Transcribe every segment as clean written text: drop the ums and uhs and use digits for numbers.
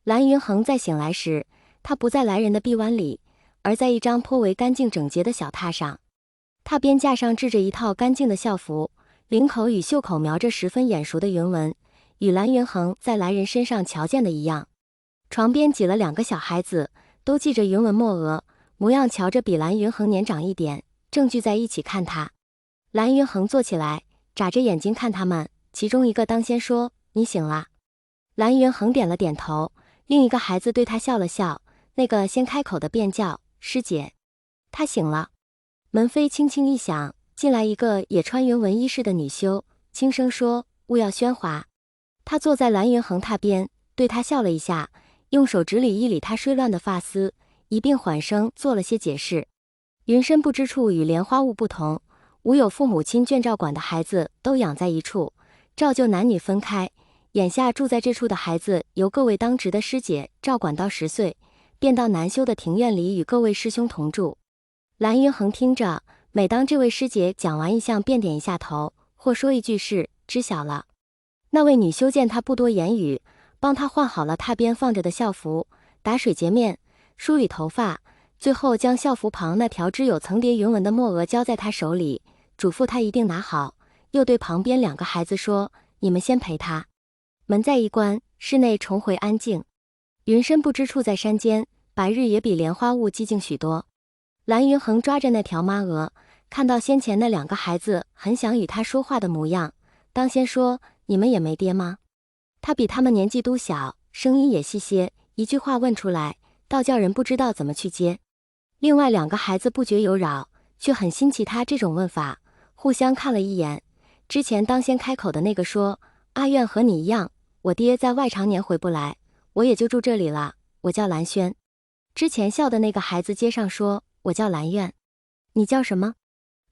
蓝云恒在醒来时，他不在来人的臂弯里，而在一张颇为干净整洁的小榻上。榻边架上置着一套干净的校服，领口与袖口描着十分眼熟的云纹，与蓝云恒在来人身上瞧见的一样。床边挤了2个小孩子，都系着云纹墨额，模样瞧着比蓝云恒年长一点，正聚在一起看他。蓝云恒坐起来，眨着眼睛看他们，其中一个当先说：“你醒了。”蓝云恒点了点头，另一个孩子对他笑了笑，那个先开口的便叫：“师姐。”他醒了。门扉轻轻一响，进来一个也穿云纹衣饰的女修，轻声说：“勿要喧哗。”他坐在蓝云恒榻边，对他笑了一下，用手指理一理他睡乱的发丝，一并缓声做了些解释。云深不知处与莲花坞不同，无有父母亲眷照管的孩子都养在一处，照旧男女分开。眼下住在这处的孩子由各位当值的师姐照管到10岁，便到南修的庭院里与各位师兄同住。蓝云恒听着，每当这位师姐讲完一项，便点一下头，或说一句是知晓了。那位女修见他不多言语，帮他换好了榻边放着的校服，打水洁面，梳理头发，最后将校服旁那条织有层叠云纹的墨额交在他手里，嘱咐他一定拿好，又对旁边2个孩子说：“你们先陪他。”门再一关，室内重回安静。云深不知处在山间，白日也比莲花坞寂静许多。蓝云恒抓着那条妈额，看到先前那2个孩子很想与他说话的模样，当先说：“你们也没爹吗？”他比他们年纪都小，声音也细些，一句话问出来，倒叫人不知道怎么去接。另外2个孩子不觉有扰，却很新奇他这种问法，互相看了一眼。之前当先开口的那个说：“阿愿和你一样，我爹在外常年回不来，我也就住这里了，我叫蓝轩。”之前笑的那个孩子接上说：“我叫蓝愿。”“你叫什么？”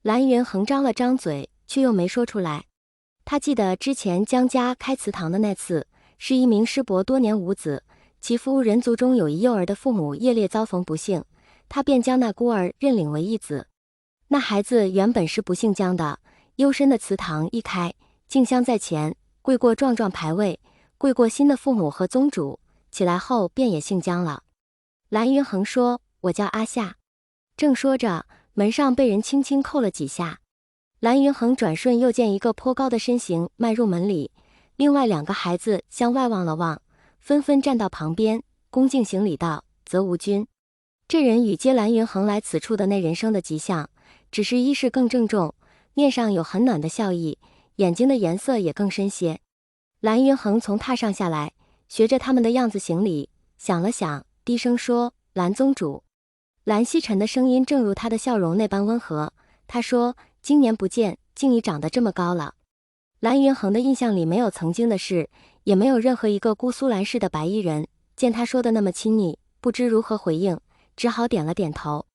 蓝云恒张了张嘴，却又没说出来。他记得之前江家开祠堂的那次，是一名师伯多年无子，其夫人族中有一幼儿的父母业烈遭逢不幸，他便将那孤儿认领为义子。那孩子原本是不姓江的，幽深的祠堂一开，敬香在前，跪过壮壮牌位，跪过新的父母和宗主，起来后便也姓江了。蓝云恒说：“我叫阿夏。”正说着，门上被人轻轻叩了几下。蓝云恒转瞬又见一个颇高的身形迈入门里，另外2个孩子向外望了望，纷纷站到旁边，恭敬行礼道：“泽无君。”这人与接蓝云恒来此处的那人生的极像，只是衣饰更郑重，面上有很暖的笑意，眼睛的颜色也更深些。蓝云恒从榻上下来，学着他们的样子行礼，想了想，低声说：“蓝宗主。”蓝曦臣的声音正如他的笑容那般温和，他说：“今年不见，竟已长得这么高了。”蓝云恒的印象里没有曾经的事，也没有任何一个姑苏蓝氏的白衣人，见他说的那么亲昵，不知如何回应，只好点了点头。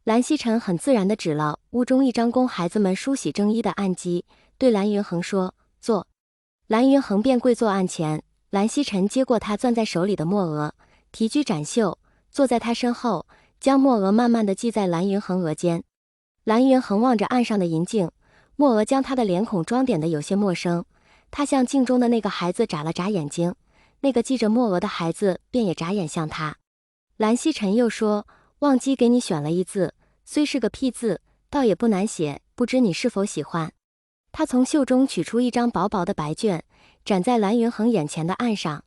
蓝曦臣很自然地指了屋中一张供孩子们梳洗更衣的案几，对蓝云恒说：“坐。”蓝云恒便跪坐案前，蓝曦臣接过他攥在手里的墨额，提举展袖，坐在他身后，将墨额慢慢地系在蓝云恒额间。蓝云恒望着岸上的银镜，墨额将他的脸孔装点得有些陌生。他向镜中的那个孩子眨了眨眼睛，那个系着墨额的孩子便也眨眼向他。蓝曦臣又说：“忘记给你选了一字，虽是个僻字，倒也不难写，不知你是否喜欢？”他从袖中取出一张薄薄的白卷，展在蓝云恒眼前的案上。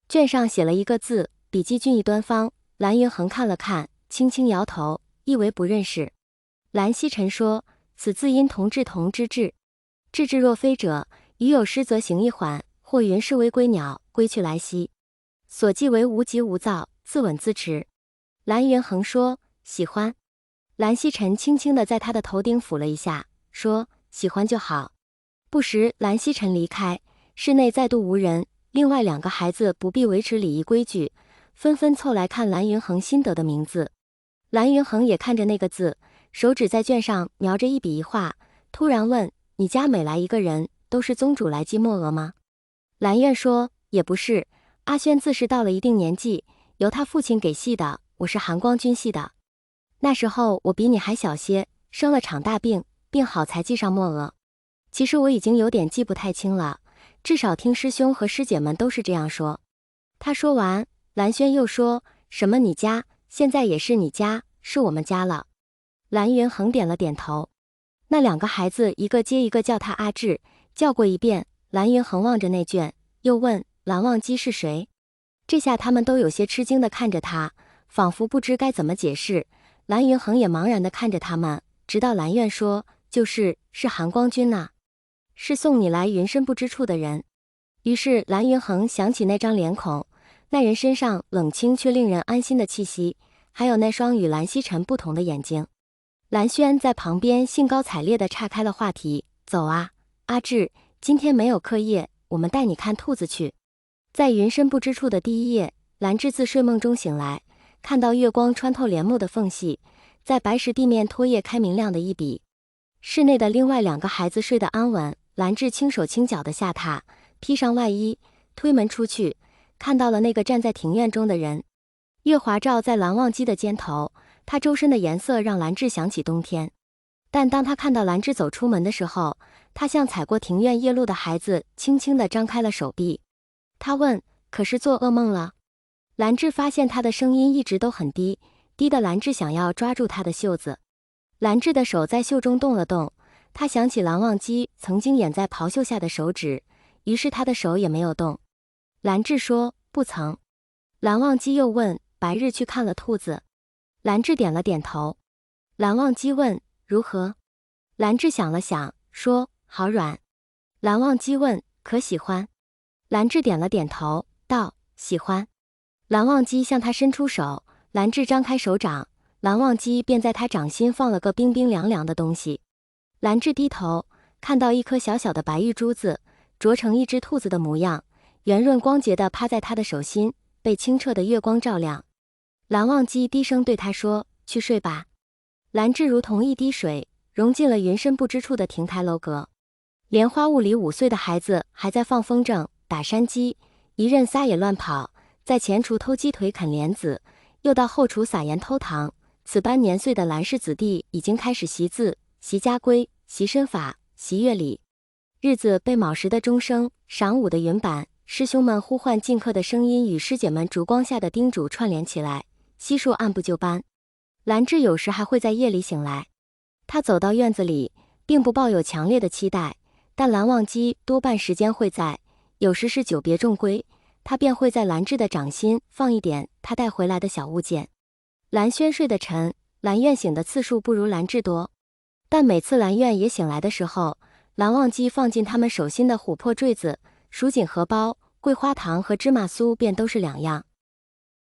卷上写了一个字，笔迹俊逸端方。蓝云恒看了看，轻轻摇头，意为不认识。蓝曦臣说：“此字因同志同之志，志志若飞者，余有失则行一缓，或云是为归鸟，归去来兮。所记为无急无躁，自稳自持。”蓝云恒说：“喜欢。”蓝曦臣轻轻地在他的头顶抚了一下，说：“喜欢就好。”不时蓝曦臣离开，室内再度无人，另外2个孩子不必维持礼仪规矩，纷纷凑来看蓝云恒新得的名字。蓝云恒也看着那个字，手指在卷上描着一笔一画，突然问：“你家每来一个人，都是宗主来记墨额吗？”蓝愿说：“也不是，阿轩自是到了一定年纪，由他父亲给系的，我是寒光军系的。那时候我比你还小些，生了场大病，病好才记上墨额。其实我已经有点记不太清了，至少听师兄和师姐们都是这样说。”他说完，蓝轩又说，什么你家，现在也是你家，是我们家了。蓝云恒点了点头。那两个孩子一个接一个叫他阿志，叫过一遍。蓝云恒望着那卷，又问蓝忘机是谁。这下他们都有些吃惊地看着他，仿佛不知该怎么解释。蓝云恒也茫然地看着他们，直到蓝苑说，是韩光君呐，是送你来云深不知处的人。于是蓝云恒想起那张脸孔，那人身上冷清却令人安心的气息，还有那双与蓝曦臣不同的眼睛。蓝轩在旁边兴高采烈地岔开了话题，走啊，阿志，今天没有课业，我们带你看兔子去。在云深不知处的第一夜，蓝志自睡梦中醒来，看到月光穿透帘幕的缝隙，在白石地面拖曳开明亮的一笔。室内的另外两个孩子睡得安稳，蓝志轻手轻脚地下榻，披上外衣，推门出去，看到了那个站在庭院中的人。月华照在蓝忘机的肩头，他周身的颜色让蓝志想起冬天。但当他看到蓝志走出门的时候，他像踩过庭院夜路的孩子，轻轻地张开了手臂。他问，可是做噩梦了？蓝志发现他的声音一直都很低，低的蓝志想要抓住他的袖子。蓝志的手在袖中动了动，他想起蓝忘机曾经掩在袍袖下的手指，于是他的手也没有动。蓝志说，不曾。蓝忘机又问，白日去看了兔子？蓝志点了点头。蓝忘机问，如何？蓝志想了想，说，好软。蓝忘机问，可喜欢？蓝志点了点头，道，喜欢。蓝忘机向他伸出手，蓝志张开手掌，蓝忘机便在他掌心放了个冰冰凉凉的东西。蓝志低头，看到一颗小小的白玉珠子，琢成一只兔子的模样，圆润光洁地趴在他的手心，被清澈的月光照亮。蓝忘机低声对他说，去睡吧。蓝志如同一滴水，融进了云深不知处的亭台楼阁。莲花坞里5岁的孩子还在放风筝、打山鸡，一任撒野乱跑，在前厨偷鸡腿啃莲子，又到后厨撒盐偷糖。此般年岁的蓝氏子弟已经开始习字、习家规、习身法、习乐理。日子被卯时的钟声、晌午的云板、师兄们呼唤进课的声音与师姐们烛光下的叮嘱串联起来，悉数按部就班。蓝志有时还会在夜里醒来，他走到院子里，并不抱有强烈的期待，但蓝忘机多半时间会在，有时是久别重归，他便会在蓝志的掌心放一点他带回来的小物件。蓝轩睡得沉，蓝苑醒的次数不如蓝志多，但每次蓝苑也醒来的时候，蓝忘机放进他们手心的琥珀坠子、蜀锦荷包、桂花糖和芝麻酥便都是两样。